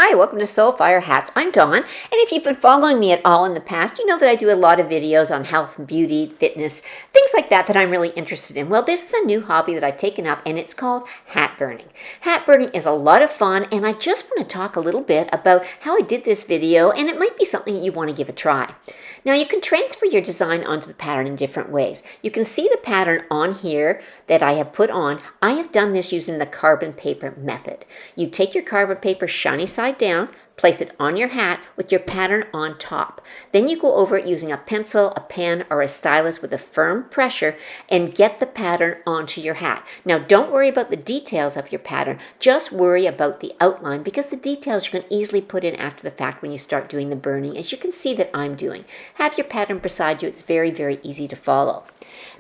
Hi, welcome to Soulfire Hats. I'm Dawn, and if you've been following me at all in the past, you know that I do a lot of videos on health and beauty, fitness, things like that I'm really interested in. Well, this is a new hobby that I've taken up, and it's called hat burning. Hat burning is a lot of fun, and I just want to talk a little bit about how I did this video, and it might be something you want to give a try. Now, you can transfer your design onto the pattern in different ways. You can see the pattern on here that I have put on. I have done this using the carbon paper method. You take your carbon paper shiny side down, place it on your hat with your pattern on top. Then you go over it using a pencil, a pen, or a stylus with a firm pressure and get the pattern onto your hat. Now, don't worry about the details of your pattern. Just worry about the outline, because the details you can easily put in after the fact when you start doing the burning, as you can see that I'm doing. Have your pattern beside you. It's very, very easy to follow.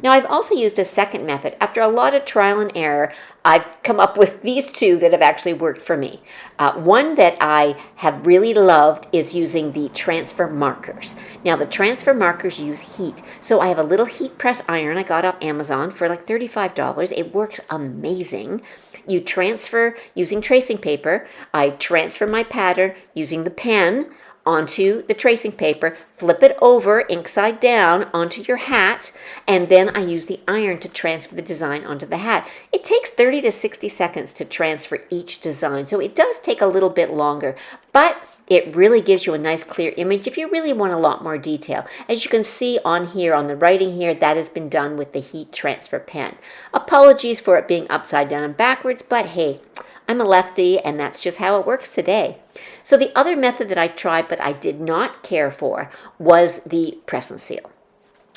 Now, I've also used a second method. After a lot of trial and error, I've come up with these two that have actually worked for me. One that I have really loved is using the transfer markers. Now, the transfer markers use heat. So I have a little heat press iron I got off Amazon for like $35. It works amazing. You transfer using tracing paper. I transfer my pattern using the pen onto the tracing paper, flip it over ink side down onto your hat, and then I use the iron to transfer the design onto the hat. It takes 30 to 60 seconds to transfer each design, so it does take a little bit longer, but it really gives you a nice clear image if you really want a lot more detail. As you can see on here, on the writing here, that has been done with the heat transfer pen. Apologies for it being upside down and backwards, but hey, I'm a lefty, and that's just how it works today. So the other method that I tried but I did not care for was the press and seal.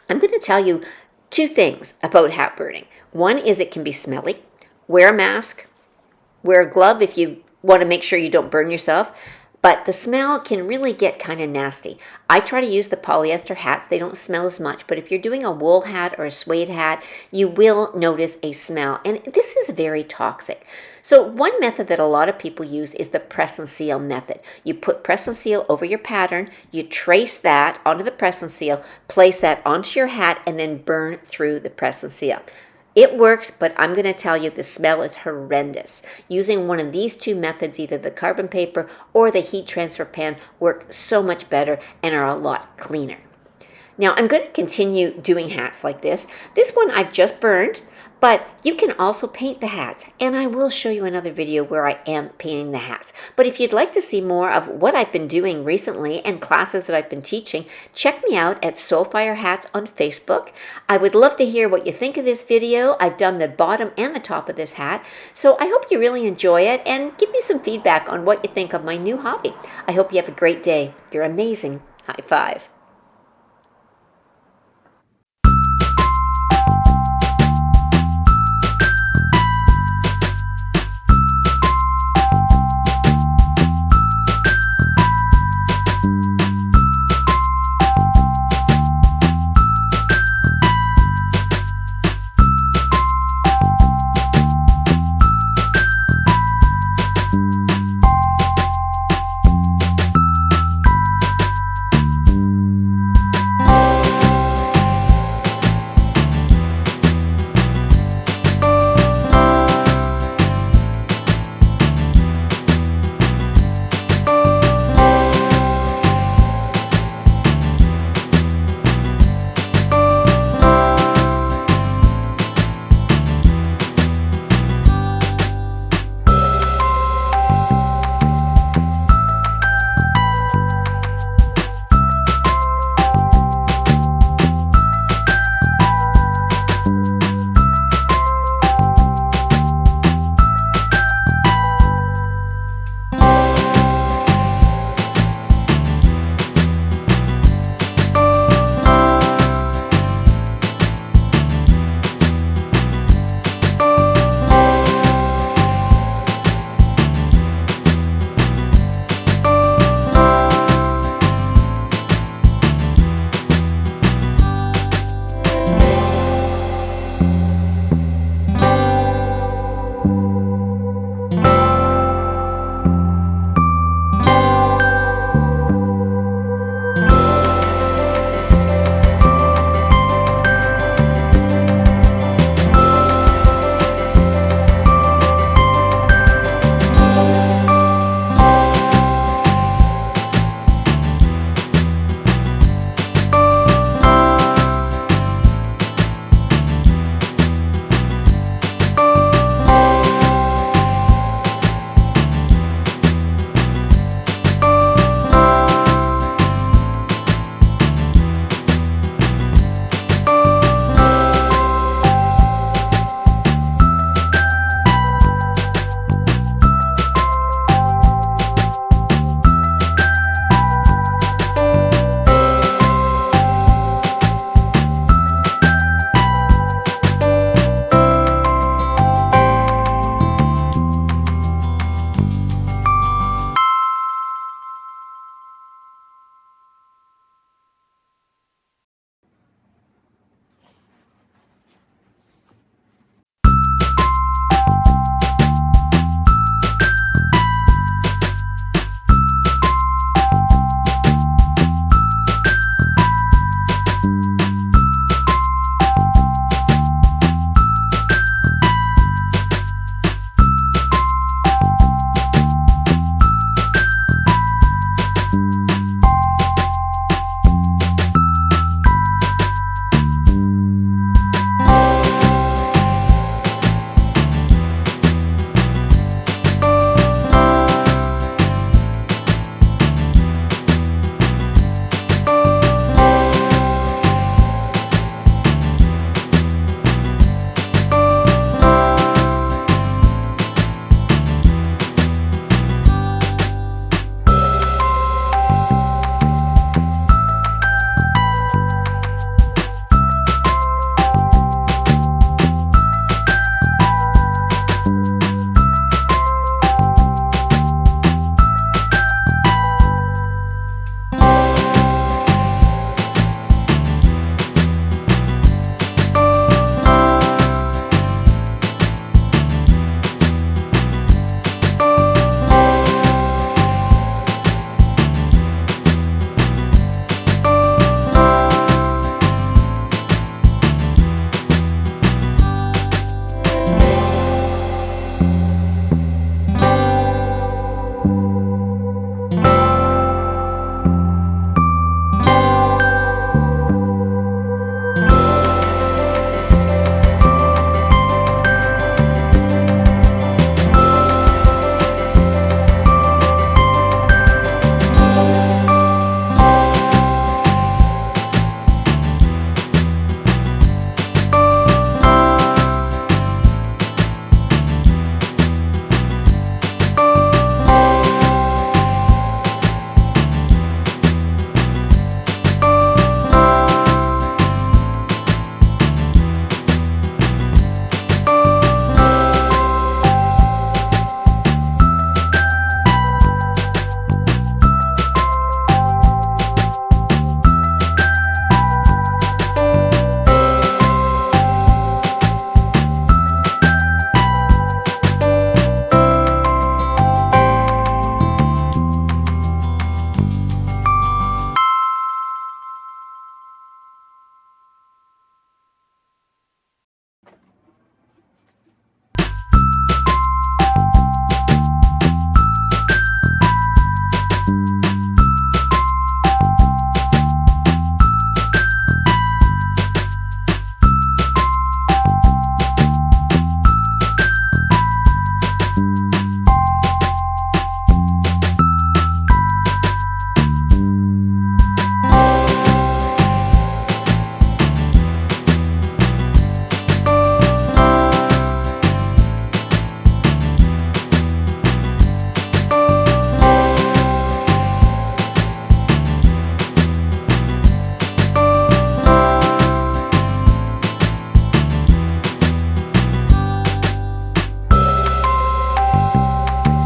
I'm going to tell you two things about hat burning. One is it can be smelly. Wear a mask. Wear a glove if you want to make sure you don't burn yourself. But the smell can really get kind of nasty. I try to use the polyester hats. They don't smell as much. But if you're doing a wool hat or a suede hat, you will notice a smell. And this is very toxic. So one method that a lot of people use is the press and seal method. You put press and seal over your pattern. You trace that onto the press and seal, place that onto your hat, and then burn through the press and seal. It works, but I'm going to tell you the smell is horrendous. Using one of these two methods, either the carbon paper or the heat transfer pen, work so much better and are a lot cleaner. Now, I'm going to continue doing hats like this. This one I've just burned, but you can also paint the hats, and I will show you another video where I am painting the hats. But if you'd like to see more of what I've been doing recently and classes that I've been teaching, check me out at Soulfire Hats on Facebook. I would love to hear what you think of this video. I've done the bottom and the top of this hat, so I hope you really enjoy it, and give me some feedback on what you think of my new hobby. I hope you have a great day. You're amazing. High five.